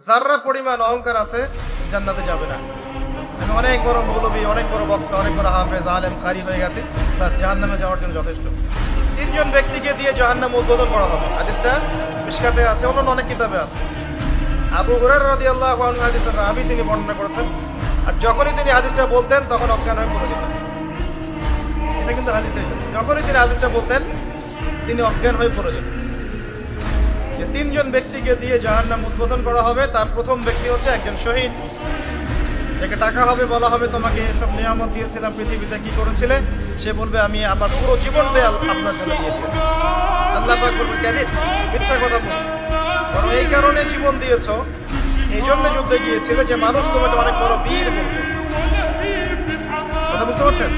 যাররা পরিমাণ অহংকার আছে জান্নাতে যাবে না। আমি অনেক বড় মৌলবী, অনেক বড় বক্তা, অনেক বড় হাফেজ, আলেম, কারি হয়ে গেছি, বাস জাহান্নামে যাওয়ার জন্য যথেষ্ট। তিনজন ব্যক্তিকে দিয়ে জাহান্নাম উদ্বোধন করা হবে। হাদিসটা মিশকাতে আছে, অন্য অনেক কিতাবে আছে। আবু হুরায়রা রাদিয়াল্লাহু আনহু হাদিসের রাবী, তিনি বর্ণনা করেছেন। আর যখনই তিনি হাদিসটা বলতেন তখন অজ্ঞান হয়ে পড়ে যেতেন। এটা কিন্তু হাদিসে এসেছে, যখনই তিনি হাদিসটা বলতেন তিনি অজ্ঞান হয়ে পড়ে যেতেন। যে তিনজন ব্যক্তিকে দিয়ে জাহান্নাম উদ্বোধন করা হবে, তার প্রথম ব্যক্তি হচ্ছে একজন শহীদ, যাকে টাকা হবে, বলা হবে তোমাকে এসব নিয়ামত দিয়েছিলাম, পৃথিবীতে কি করেছিলে? সে বলবে আমি আমার পুরো জীবনটাই আপনার জন্য দিয়ে দিয়েছি। আল্লাহ পাক বলবে কেন মিথ্যা কথা বলছো, কারণ এই কারণে জীবন দিয়েছো, এই জন্য যুদ্ধে গিয়েছিলে যে মানুষ তোমাকে অনেক বড় বীর বলবে। কথা বুঝতে পারছেন?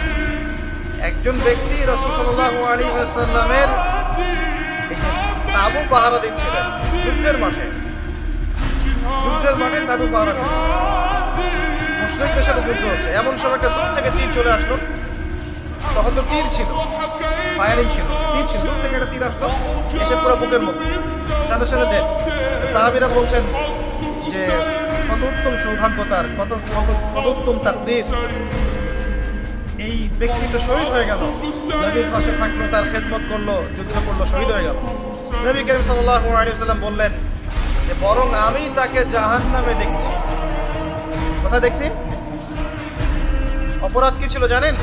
একজন ব্যক্তি রাসূল সাল্লাল্লাহু আলাইহি ওয়াসাল্লামের তাবু পাহারা দিচ্ছিলেন যুদ্ধের মাঠে। তাবু পাহারা দিচ্ছিলেন, মুশরিকদের সাথে যুদ্ধ হচ্ছে। এমন সময় একটা দূর থেকে তীর চলে আসলো। তখন তো তীর ছিল, ফায়ারিং ছিল, তীর ছিল, দূর থেকে একটা তীর আসলো, এসে পুরো বুকের মধ্যে, সাথে সাথে ডেড। সাহাবীরা বলছেন যে কত উত্তম সৌভাগ্য তার, কত উত্তম তাকদীর, এই ব্যক্তি তো শহীদ হয়ে গেল, নবীর পাশে থাকলো, তার খেদমত করলো, যুদ্ধ করলো, শহীদ হয়ে গেল। নবী করিম সাল্লাল্লাহু আলাইহি ওয়াসাল্লাম বললেন যে বরং আমি তাকে জাহান্নামে দেখছি। কোথায় দেখছি? অপরাধ কি ছিল জানেন?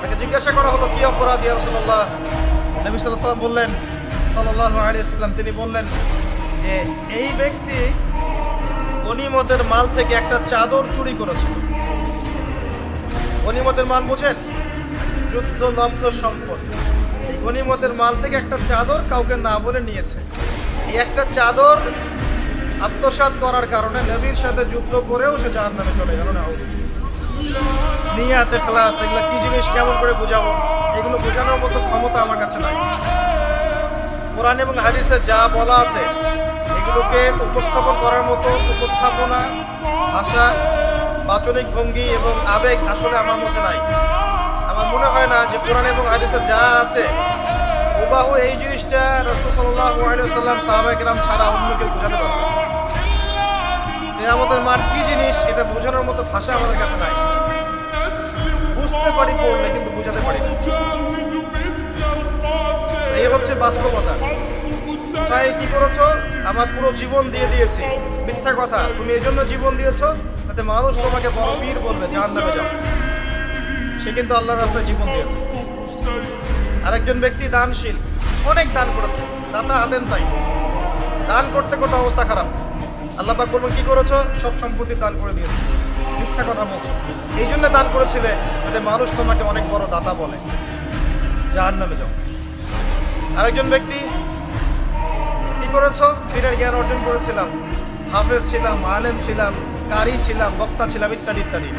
তাকে জিজ্ঞাসা করা হলো কি অপরাধ ইয়া রাসূলুল্লাহ? নবী সাল্লাল্লাহু আলাইহি ওয়াসাল্লাম বললেন, সাল্লাল্লাহু আলাইহি ওয়াসাল্লাম তিনি বললেন যে এই ব্যক্তি গনিমতের মাল থেকে একটা চাদর চুরি করেছিল। গনিমতের মাল বুঝেন? যুদ্ধ লব্ধ সম্পদ। এই গনিমতের মাল থেকে একটা চাদর কাউকে না বলে নিয়েছে। এই একটা চাদর আত্মসাৎ করার কারণে নবীর সাথে যুদ্ধ করেও সে জাহান্নামে চলে গেল। না নিয়াতে ইখলাস, এগুলো কি জিনিস, কেমন করে বুঝাবো? এগুলো বোঝানোর মতো ক্ষমতা আমার কাছে নাই। কোরআন এবং হাদিসে যা বলা আছে এগুলোকে উপস্থাপন করার মতো উপস্থাপনা, ভাষা, বাচনিক ভঙ্গি এবং আবেগ আসলে আমার মধ্যে নাই। আমার মনে হয় না যে কোরআন এবং হাদিসে যা আছে হুবহু এই জিনিসটা রাসূল সাল্লাল্লাহু আলাইহি ওয়াসাল্লাম, সাহাবায়ে কেরাম ছাড়া অন্য কেউ বোঝাতে পারবে। কিয়ামতের মাঠ কি জিনিস এটা বোঝানোর মতো ভাষা আমাদের কাছে নাই। বুঝতে পারি পড়লে, কিন্তু বোঝাতে পারি না। এই হচ্ছে বাস্তবতা। তাই কি করেছো? আমার পুরো জীবন দিয়ে দিয়েছি। মিথ্যা কথা। তুমি এই জন্য জীবন দিয়েছো যাতে মানুষ তোমাকে বড় বীর বলবে, জাহান্নামে যাও। সে কিন্তু আল্লাহর রাস্তায় জীবন দিয়েছে। আরেকজন ব্যক্তি দানশীল, অনেক দান করেছে, দাতা হাতেন তাই, দান করতে করতে অবস্থা খারাপ। আল্লাহ পাক বলবেন কি করেছো? সব সম্পত্তি দান করে দিয়েছে। মিথ্যা কথা বলছো, এই জন্য দান করেছিলে যাতে মানুষ তোমাকে অনেক বড় দাতা বলে, জাহান্নামে যাও। আরেকজন ব্যক্তি কি করেছো? দিনের জ্ঞান অর্জন করেছিলাম, হাফেজ ছিলাম, আলেম ছিলাম, কারি ছিলাম, বক্তা ছিলাম, ইত্যাদি ইত্যাদি,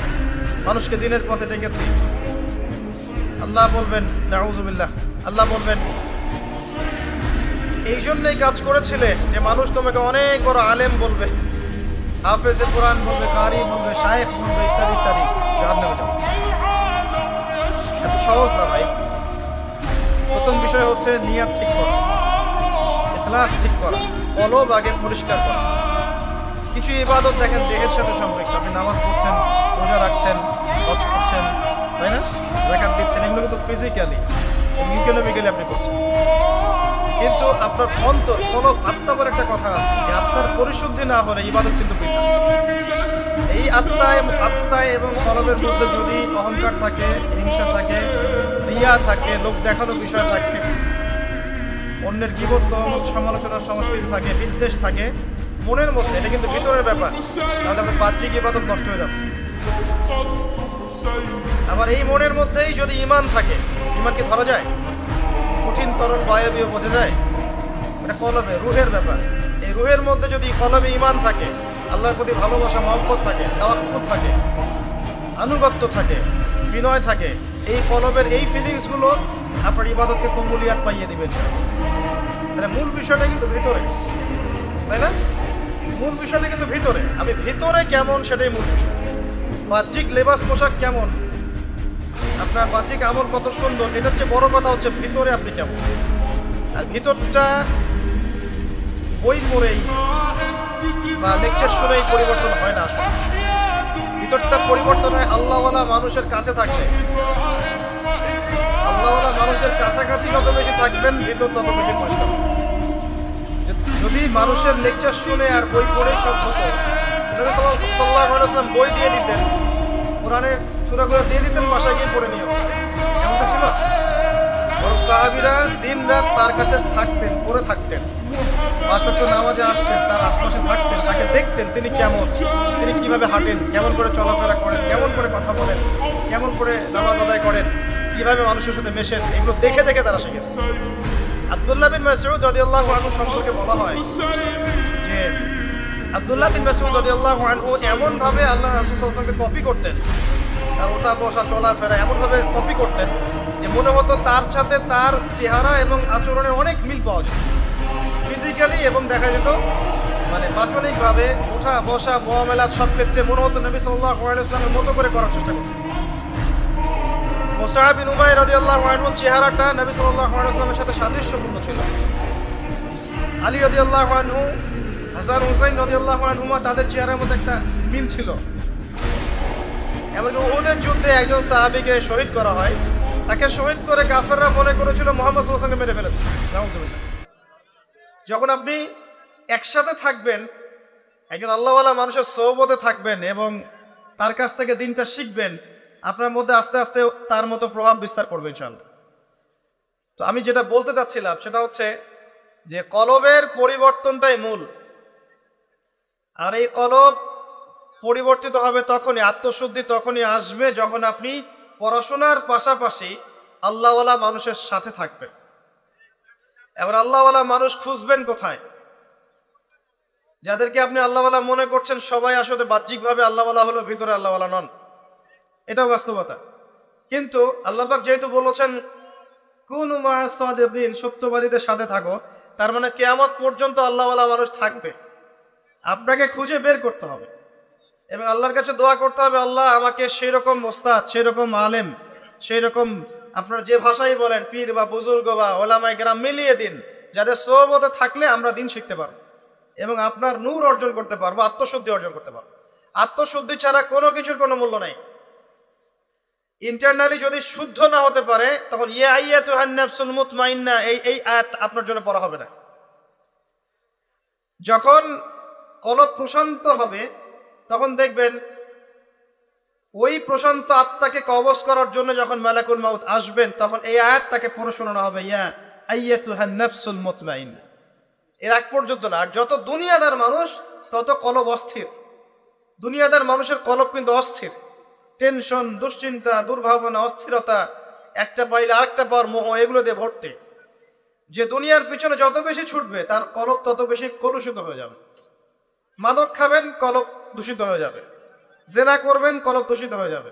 মানুষকে দিনের পথে ডেকেছি। আল্লাহ বলবেন নাউযুবিল্লাহ, আল্লাহ বলবেন এই জন্যই কাজ করেছিলে যে মানুষ তোমাকে অনেক বড় আলেম বলবে, হাফেজে কোরআন বলবে, কারি বলবে, শায়েখ বলবে, ইত্যাদি ইত্যাদি, জাহান্নামে যাও। এত সহজ না ভাই। প্রথম বিষয় হচ্ছে নিয়াত ঠিক করা, ইখলাস ঠিক করা, কলব আগে পরিষ্কার করা। কিছু ইবাদত দেখেন দেহের সাথে সম্পৃক্ত। আপনি নামাজ পড়ছেন, রোজা রাখছেন, হজ করছেন, তাই না, যাকাত দিচ্ছেন, এগুলো কিন্তু ফিজিক্যালি, ইকোনমিক্যালি আপনি করছেন। কিন্তু আপনার অন্তর, কলব, আত্মা বলে একটা কথা আছে, এই আত্মার পরিশুদ্ধি না হলে ইবাদত কিন্তু বৃথা। এই আত্মায় এবং কলবের মধ্যে যদি অহংকার থাকে, হিংসা থাকে, রিয়া থাকে, লোক দেখানো বিষয় থাকে, অন্যের গীবত, তহমত, সমালোচনার সংস্কৃতি থাকে, বিদ্বেষ থাকে মনের মধ্যে, এটা কিন্তু ভিতরের ব্যাপার, তাহলে আপনার বাহ্যিক ইবাদত নষ্ট হয়ে যাচ্ছে। আবার এই মনের মধ্যেই যদি ঈমান থাকে, ঈমান কি ধরা যায়? কঠিন তরল বায়বীয় বোঝা যায়? এটা কলবে, রুহের ব্যাপার। এই রুহের মধ্যে যদি কলবে ঈমান থাকে, আল্লাহর প্রতি ভালোবাসা, মহব্বত থাকে, তাওয়াক্কুল থাকে, আনুগত্য থাকে, বিনয় থাকে, এই কলবের এই ফিলিংসগুলো আপনার ইবাদতকে কবুলিয়াত পাইয়ে দিবেন। তাহলে মূল বিষয়টা কিন্তু ভিতরে, তাই না? মূল বিষয়টা কিন্তু ভিতরে। আমি ভিতরে কেমন সেটাই মূল বিষয়। বাহ্যিক লেবাস পোশাক কেমন, আপনার বাহ্যিক আমল কত সুন্দর, এটার চেয়ে বড় কথা হচ্ছে ভিতরে আপনি কেমন। আর ভিতরটা বই পড়েই বা লেকচার শুনেই পরিবর্তন হয় না। আসলে ভিতরটা পরিবর্তন হয় আল্লাহওয়ালা মানুষের কাছে থাকলে। আল্লাহওয়ালা মানুষদের কাছাকাছি যত বেশি থাকবেন, ভিতর তত বেশি পরিষ্কার হবে। যদি মানুষের লেকচার শুনে আর বই পড়ে সব হতো, নবী সাল্লাল্লাহু আলাইহি ওয়াসাল্লাম বই দিয়ে দিতেন, কোরআনের সূরাগুলো দিয়ে দিতেন, বাসায় গিয়ে পড়ে নিও, এমনটা ছিল? বরং সাহাবীরা দিন রাত তার কাছে থাকতেন, পড়ে থাকতেন, 5 ওয়াক্ত নামাজে আসতেন, তার আশপাশে থাকতেন, তাকে দেখতেন তিনি কেমন, তিনি কিভাবে হাঁটেন, কেমন করে চলাফেরা করেন, কেমন করে কথা বলেন, কেমন করে নামাজ আদায় করেন, কিভাবে মানুষের সাথে মেশেন, এগুলো দেখে দেখে তারা শিখেছে। আব্দুল্লাহ বিন মাসউদ রাদিয়াল্লাহু আনহু সম্পর্কে বলা হয় যে আব্দুল্লাহ বিন মাসউদ রাদিয়াল্লাহু আনহু এমন ভাবে আল্লাহ রাসূল সাল্লাল্লাহু আলাইহি ওয়াসাল্লামকে কপি করতেন, তার ওঠা বসা চলাফেরা এমন ভাবে কপি করতেন যে মনে হতো তার সাথে তার চেহারা এবং আচরণের অনেক মিল পাওয়া যেত, ফিজিক্যালি, এবং দেখা যেত মানে বাচনিকভাবে ওঠা বসা মুআমালাত সব ক্ষেত্রে মনে হতো নবী সাল্লাল্লাহু আলাইহি ওয়াসাল্লামের মতো করে করার চেষ্টা করতেন। মুসআব বিন উমাইর রাদিয়াল্লাহু আনহুর চেহারাটা নবী সাল্লাল্লাহু আলাইহি ওয়াসাল্লামের সাথে সাদৃশ্যপূর্ণ ছিল। আলী রাদিয়াল্লাহু আনহু, হাসান হুসাইন রাদিয়াল্লাহু আনহুমা, তাদের চেহারার মধ্যে একটা মিল ছিল। এমনকি উহুদের যুদ্ধে একজন সাহাবীকে শহীদ করা হয়, তাকে শহীদ করে কাফেররা মনে করেছিল মুহাম্মদ সাল্লাল্লাহু আলাইহি ওয়াসাল্লামকে মেরে ফেলেছে। নাউজুবিল্লাহ। যখন আপনি একসাথে থাকবেন, একজন আল্লাহওয়ালা মানুষের সোহবতে থাকবেন এবং তার কাছ থেকে দিনটা শিখবেন, আপনার মধ্যে আস্তে আস্তে তার মতো প্রভাব বিস্তার করবে ইনশাআল্লাহ। তো আমি যেটা বলতে চাচ্ছিলাম সেটা হচ্ছে যে কলবের পরিবর্তনটাই মূল। আর এই কলব পরিবর্তিত হবে তখনই, আত্মশুদ্ধি তখনই আসবে যখন আপনি পড়াশোনার পাশাপাশি আল্লাহওয়ালা মানুষের সাথে থাকবেন। এবার আল্লাহওয়ালা মানুষ খুঁজবেন কোথায়? যাদেরকে আপনি আল্লাহওয়ালা মনে করছেন সবাই আসলে বাহ্যিকভাবে আল্লাহওয়ালা হলো, ভিতরে আল্লাহওয়ালা নন, এটাও বাস্তবতা। কিন্তু আল্লাহ পাক যেহেতু বলেছেন কুনু মা'আস সাদিকিন, সত্যবাদীদের সাথে থাকো, তার মানে কিয়ামত পর্যন্ত আল্লাহওয়ালা মানুষ থাকবে। আপনাকে খুঁজে বের করতে হবে এবং আল্লাহর কাছে দোয়া করতে হবে, আল্লাহ আমাকে সেই রকম ওস্তাদ, সেই রকম আলেম, সেই রকম আপনার যে ভাষাই বলেন পীর বা বুজুর্গ বা ওলামায়ে কেরাম মিলিয়ে দিন, যাদের সোহবতে থাকলে আমরা দিন শিখতে পারবো এবং আপনার নূর অর্জন করতে পারবো, আত্মশুদ্ধি অর্জন করতে পারবো। আত্মশুদ্ধি ছাড়া কোনো কিছুর কোনো মূল্য নাই। ইন্টারনালি যদি শুদ্ধ না হতে পারে, তখন ইয়া আইয়াতুহান নাফসুল মুতমাইন্না এই আয়াত আপনার জন্য পড়া হবে না। যখন কলব প্রশান্ত হবে তখন দেখবেন ওই প্রশান্ত আত্মাকে কবজ করার জন্য যখন মালাকুল মাউত আসবেন, তখন এই আয়াত তাকে পড়ে শোনানো হবে, ইয়া আইয়াতুহান নাফসুল মুতমাইন্না। এর আগ পর্যন্ত না। আর যত দুনিয়াদার মানুষ তত কলব অস্থির। দুনিয়াদার মানুষের কলব কিন্তু অস্থির, টেনশন, দুশ্চিন্তা, দুর্ভাবনা, অস্থিরতা, একটা পাইলে আরেকটা পাওয়ার মোহ, এগুলো দিয়ে ভর্তি। যে দুনিয়ার পিছনে যত বেশি ছুটবে তার কলব তত বেশি কলুষিত হয়ে যাবে। মাদক খাবেন, কলব দূষিত হয়ে যাবে। জেনা করবেন, কলব দূষিত হয়ে যাবে।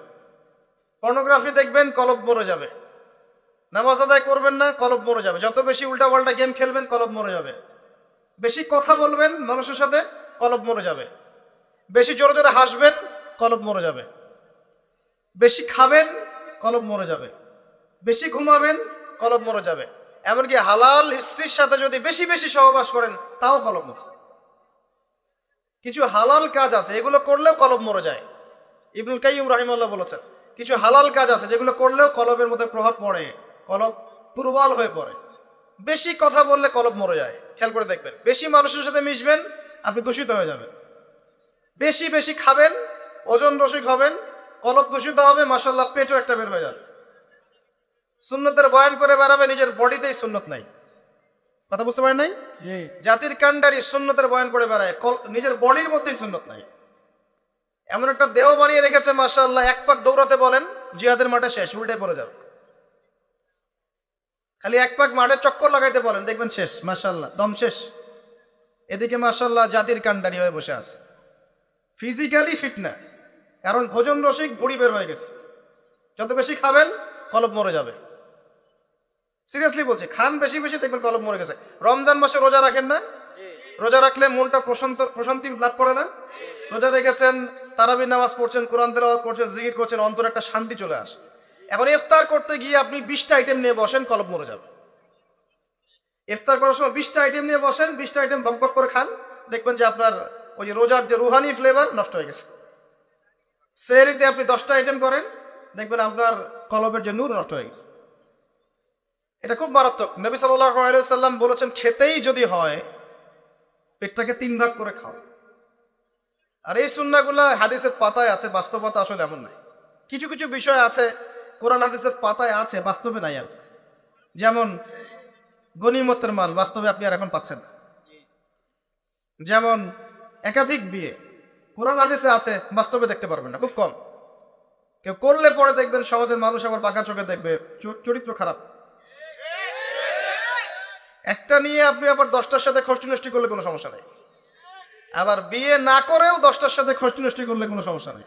পর্নোগ্রাফি দেখবেন, কলব মরে যাবে। নামাজ আদায় করবেন না, কলব মরে যাবে। যত বেশি উল্টাপাল্টা গেম খেলবেন, কলব মরে যাবে। বেশি কথা বলবেন মানুষের সাথে, কলব মরে যাবে। বেশি জোরে জোরে হাসবেন, কলব মরে যাবে। বেশি খাবেন, কলব মরে যাবে। বেশি ঘুমাবেন, কলব মরে যাবে। এমনকি হালাল স্ত্রীর সাথে যদি বেশি বেশি সহবাস করেন, তাও কলব মরে। কিছু হালাল কাজ আছে, এগুলো করলেও কলব মরে যায়। ইবনুল কাইয়্যিম রাহিমাহুল্লাহ বলেছেন, কিছু হালাল কাজ আছে যেগুলো করলেও কলবের মধ্যে প্রভাব পড়ে, কলব দুর্বল হয়ে পড়ে। বেশি কথা বললে কলব মরে যায়। খেয়াল করে দেখবেন, বেশি মানুষের সাথে মিশবেন, আপনি দূষিত হয়ে যাবেন। বেশি বেশি খাবেন, ওজন রসিক হবেন, কলব দূষিত হবে, মাশাআল্লাহ পেটও একটা বের হয়ে যাবে। সুন্নতের বয়ান করে বেড়াবে, নিজের বডিতেই সুন্নত নাই। কথা বুঝতে পারেন নাই? জাতির কান্ডারি সুন্নতের বয়ান করে বেড়ায়, নিজের বডির মধ্যেই সুন্নত নাই। এমন একটা দেহ বানিয়ে রেখেছে মাশাআল্লাহ, এক পাক দৌড়াতে বলেন জিহাদের মাঠে শেষ, উল্টে পড়ে যাবে। খালি এক পাক মাঠে চক্কর লাগাইতে বলেন, দেখবেন শেষ, মাশাআল্লাহ দম শেষ। এদিকে মাশাআল্লাহ জাতির কান্ডারি হয়ে বসে আছে, ফিজিক্যালি ফিট না, কারণ ভোজন রসিক, ভুঁড়ি বের হয়ে গেছে। যত বেশি খাবেন, কলব মরে যাবে। সিরিয়াসলি বলছি, খান বেশি বেশি, দেখবেন কলব মরে গেছে। রমজান মাসে রোজা রাখেন না? রোজা রাখলে মনটা প্রশান্তি লাভ করে না? রোজা রেখেছেন, তারাবির নামাজ পড়ছেন, কোরআন তেলাওয়াত করছেন, জিকির করছেন, অন্তরে একটা শান্তি চলে আসে। এখন ইফতার করতে গিয়ে আপনি 20টা আইটেম নিয়ে বসেন, কলব মরে যাবে। ইফতার করার সময় 20টা আইটেম নিয়ে বসেন, 20টা আইটেম বক বক করে খান, দেখবেন যে আপনার ওই যে রোজার যে রুহানি ফ্লেভার নষ্ট হয়ে গেছে। সেহরিতে আপনি 10টা আইটেম করেন, দেখবেন আপনার কলবের যে নূর নষ্ট হয়ে গেছে। এটা খুব মারাত্মক। নবী সাল্লাল্লাহু আলাইহি ওয়াসাল্লাম বলেছেন, খেতেই যদি হয় পেটটাকে 3 ভাগ করে খাও। আর এই সুন্নাহগুলো হাদিসের পাতায় আছে, বাস্তবতা আসলে এমন নাই। কিছু কিছু বিষয় আছে কোরআন হাদিসের পাতায় আছে, বাস্তবে নাই। আর যেমন গনিমতের মাল, বাস্তবে আপনি আর এখন পাচ্ছেন না। যেমন একাধিক বিয়ে, কোরআন হাদিসে আছে, বাস্তবে দেখতে পারবেন না, খুব কম। কেউ করলে পরে দেখবেন সমাজের মানুষ আবার বাঁকা চোখে দেখবে, চরিত্র খারাপ। একটা নিয়ে আপনি আবার 10টার সাথে খষ্টি নষ্টি করলে কোনো সমস্যা নেই, আবার বিয়ে না করেও 10টার সাথে খষ্টি নষ্টি করলে কোনো সমস্যা নেই।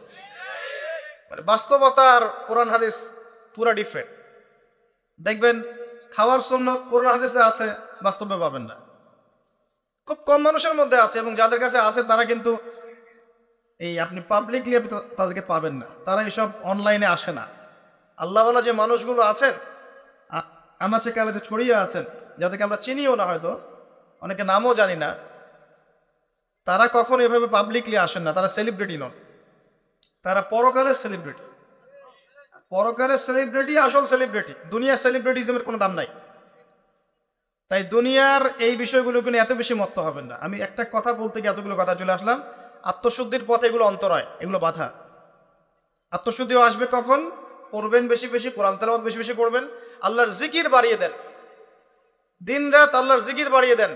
মানে বাস্তবতা আর কোরআন হাদিস পুরা ডিফারেন্ট। দেখবেন খাওয়ার সুন্নাত কোরআন হাদিসে আছে, বাস্তবে পাবেন না। খুব কম মানুষের মধ্যে আছে, এবং যাদের কাছে আছে তারা কিন্তু এই আপনি পাবলিকলি আপনি তাদেরকে পাবেন না, তারা এসব অনলাইনে আসে না। আল্লাহওয়ালা যে মানুষগুলো আছেন, আনাচে কানাচে ছড়িয়ে আছেন, যাদেরকে আমরা চিনিও না, হয়তো অনেকে নামও জানি না, তারা কখনো এভাবে পাবলিকলি আসেন না। তারা সেলিব্রিটি নন, তারা পরকালের সেলিব্রিটি। পরকালের সেলিব্রিটি আসল সেলিব্রিটি, দুনিয়ার সেলিব্রিটিজমের কোনো দাম নাই। তাই দুনিয়ার এই বিষয়গুলো কিন্তু এত বেশি মত্ত হবেন না। আমি একটা কথা বলতে গিয়ে এতগুলো কথা চলে আসলাম। আত্মশুদ্ধির পথে এগুলো অন্তরায়, এগুলো বাধা। আত্মশুদ্ধিও আসবে কখন? পড়বেন বেশি বেশি, কোরআন তেলাওয়াত বেশি বেশি করবেন, আল্লাহর জিকির বাড়িয়ে দেন, দিন রাত আল্লাহর জিকির বাড়িয়ে দেন।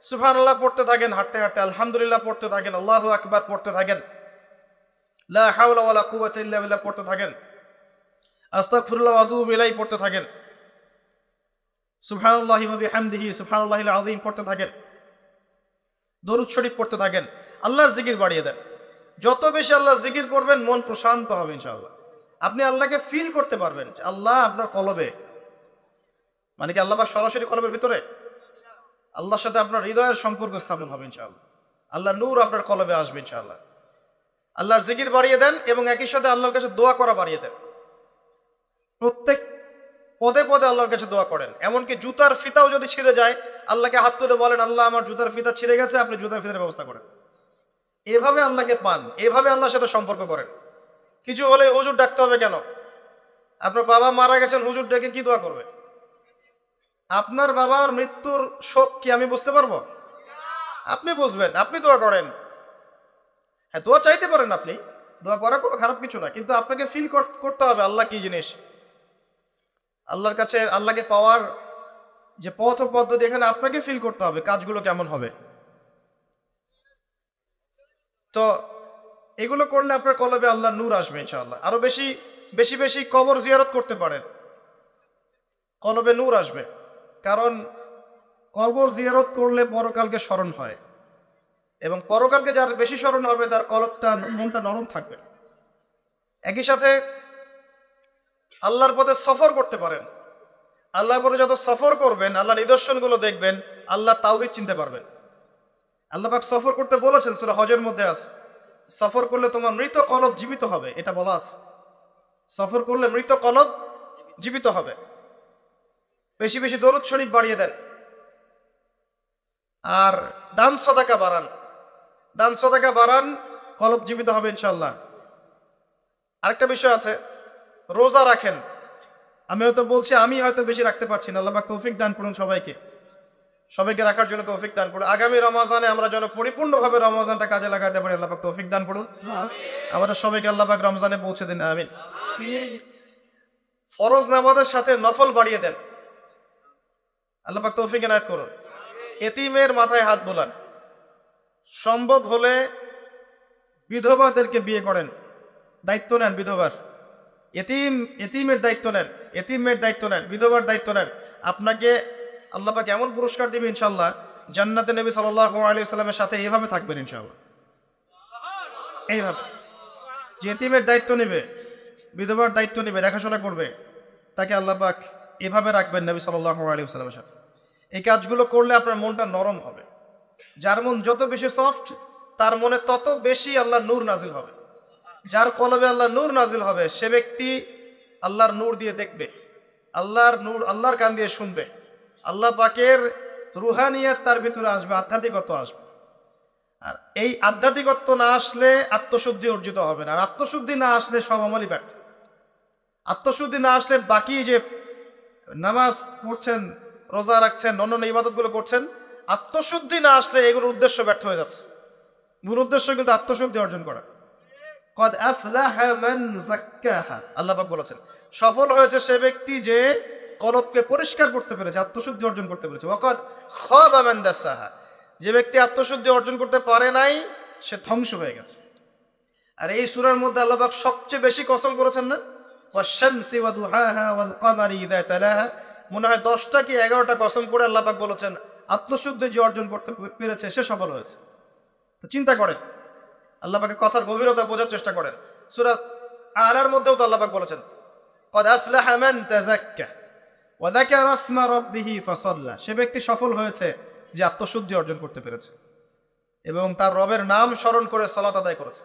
সুবহানাল্লাহ পড়তে থাকেন, হাঁটতে হাঁটতে আলহামদুলিল্লাহ পড়তে থাকেন, আল্লাহু আকবার পড়তে থাকেন, লা হাওলা ওয়ালা কুওয়াতা ইল্লা বিল্লাহ পড়তে থাকেন, আস্তাগফিরুল্লাহ ওয়া আতুবু ইলাইহি পড়তে থাকেন, সুবহানাল্লাহি ওয়া বিহামদিহি সুবহানাল্লাহিল আযীম পড়তে থাকেন, দরুদ শরীফ পড়তে থাকেন, আল্লাহর জিকির বাড়িয়ে দেন। যত বেশি আল্লাহর জিকির করবেন, মন প্রশান্ত হবে ইনশাআল্লাহ। আপনি আল্লাহকে ফিল করতে পারবেন, আল্লাহ আপনার কলবে, মানে কি আল্লাহ সরাসরি কলবের ভিতরে, আল্লাহর সাথে আপনার হৃদয়ের সম্পর্ক স্থাপন হবে ইনশাআল্লাহ। আল্লাহর নূর আপনার কলবে আসবে ইনশাআল্লাহ। আল্লাহর জিকির বাড়িয়ে দেন, এবং একই সাথে আল্লাহর কাছে দোয়া করা বাড়িয়ে দেন। প্রত্যেক পদে পদে আল্লাহর কাছে দোয়া করেন। এমনকি জুতার ফিতাও যদি ছিঁড়ে যায়, আল্লাহকে হাত তুলে বলেন, আল্লাহ আমার জুতার ফিতা ছিঁড়ে গেছে, আপনি জুতার ফিতার ব্যবস্থা করেন। এভাবে আল্লাহকে পান, এভাবে আল্লাহর সাথে সম্পর্ক করেন। কিছু হলে হুজুর ডাকতে হবে কেন? আপনার বাবা মারা গেছেন, হুজুর ডেকে কি দোয়া করবে? আপনার বাবার মৃত্যুর শোক কি আমি বুঝতে পারবো? আপনি বুঝবেন, আপনি দোয়া করেন। হ্যাঁ, দোয়া চাইতে পারেন, আপনি দোয়া করা কোনো খারাপ কিছু না, কিন্তু আপনাকে ফিল করতে হবে আল্লাহ কি জিনিস। আল্লাহর কাছে আল্লাহকে পাওয়ার যে পথ ও পদ্ধতি, এখানে আপনাকে ফিল করতে হবে কাজগুলো কেমন হবে। তো এগুলো করলে আপনার কলবে আল্লাহর নূর আসবে ইনশাআল্লাহ। আরো বেশি বেশি বেশি কবর জিয়ারত করতে পারেন, কলবে নূর আসবে। কারণ কবর জিয়ারত করলে পরকালকে স্মরণ হয়, এবং পরকালকে যার বেশি স্মরণ হবে তার কলবটা, মনটা নরম থাকবে। একই সাথে আল্লাহর পথে সফর করতে পারেন। আল্লাহর পথে যত সফর করবেন, আল্লাহ নিদর্শনগুলো দেখবেন, আল্লাহ তাওহীদ চিনতে পারবেন। আল্লাহ পাক সফর করতে বলেছেন, সূরা হজের মধ্যে আছে, সফর করলে তোমার মৃত কলব জীবিত হবে, এটা বলা আছে। সফর করলে মৃত কলব জীবিত হবে। বেশি বেশি দরুদ শরীফ বাড়িয়ে দেন, আর দান সদাকা বাড়ান। দান সদাকা বাড়ান, কলব জীবিত হবে ইনশাআল্লাহ। আরেকটা বিষয় আছে, রোজা রাখেন। আমি হয়তো বলছি, আমি হয়তো বেশি রাখতে পারছি না, আল্লাহ পাক তৌফিক দান করুন সবাইকে, সবাইকে রাখার জন্য তৌফিক দান করুন। আগামী রমজানে আমরা যেন পরিপূর্ণভাবে রমজানটা কাজে লাগাতে পারি, আল্লাহ পাক তৌফিক দান করুন। আমাদের সবাইকে আল্লাহ পাক রমজানে পৌঁছে দিন, আমিন। ফরজ নামাজের সাথে নফল বাড়িয়ে দেন, আল্লাহ পাক তৌফিক এনায়েত করুন। এতিমের মাথায় হাত বোলান, সম্ভব হলে বিধবাদেরকে বিয়ে করেন, দায়িত্ব নেন বিধবার। এতিমের দায়িত্ব নেন, এতিমের দায়িত্ব নেন, বিধবার দায়িত্ব নেন। আপনাকে আল্লাহ পাক এমন পুরস্কার দিবে ইনশাআল্লাহ, জান্নাতে নবী সাল্লাল্লাহু আলাইহি ওয়াসাল্লামের সাথে এইভাবে থাকবেন ইনশাআল্লাহ। এইভাবে যে এতিমের দায়িত্ব নেবে, বিধবার দায়িত্ব নেবে, দেখাশোনা করবে, তাকে আল্লাহ পাক এভাবে রাখবেন নবী সাল্লাল্লাহু আলাইহি ওয়াসাল্লামের সাথে। এই কাজগুলো করলে আপনার মনটা নরম হবে। যার মন যত বেশি সফট, তার মনে তত বেশি আল্লাহর নূর নাজিল হবে। যার কলবে আল্লাহর নূর নাজিল হবে, সে ব্যক্তি আল্লাহর নূর দিয়ে দেখবে, আল্লাহর নূর, আল্লাহর কান দিয়ে শুনবে, আল্লাহ পাকের রুহানিয়াত তার ভিতরে আসবে, আধ্যাত্মিকতা আসবে। আর এই আধ্যাত্মিকত্ব না আসলে আত্মশুদ্ধি অর্জিত হবে না, আর আত্মশুদ্ধি না আসলে সব আমলই ব্যর্থ। আত্মশুদ্ধি না আসলে বাকি যে নামাজ পড়ছেন, রোজা রাখছেন, অন্যান্য ইবাদতগুলো করছেন, আত্মশুদ্ধি না আসলে এগুলোর উদ্দেশ্য ব্যর্থ হয়ে যাচ্ছে। মূল উদ্দেশ্য কিন্তু আত্মশুদ্ধি অর্জন করা। কদ আফলাহা মান যাক্কাহা, আল্লাহ পাক বলেছেন সফল হয়েছে সে ব্যক্তি যে কলবকে পরিষ্কার করতে পেরেছে, আত্মশুদ্ধি অর্জন করতে পেরেছে। ওয়াকাদ খাবা মান দাসাহা, যে ব্যক্তি আত্মশুদ্ধি অর্জন করতে পারে নাই সে ধ্বংস হয়ে গেছে। আর এই সূরার মধ্যে আল্লাহ পাক সবচেয়ে বেশি কসম করেছেন না, ওয়াশ-শামসি ওয়া দুহাহা ওয়াল কমারি ইযা তালাহা, মনে হয় 10টা কি 11টা কসম করে আল্লাহ পাক বলেছেন আত্মশুদ্ধি যে অর্জন করতে পেরেছে সে সফল হয়েছে। তো চিন্তা করেন, আল্লাহ পাকের কথার গভীরতা বোঝার চেষ্টা করেন। সূরা আলার মধ্যেও তো আল্লাহ পাক বলেছেন কদ আফলাহা মান তাযাক্কা ওয়া যাকারা ইসমা রাব্বিহি ফাসাল্লা, সে ব্যক্তি সফল হয়েছে যে আত্মশুদ্ধি অর্জন করতে পেরেছে এবং তার রবের নাম স্মরণ করে সালাত আদায় করেছে।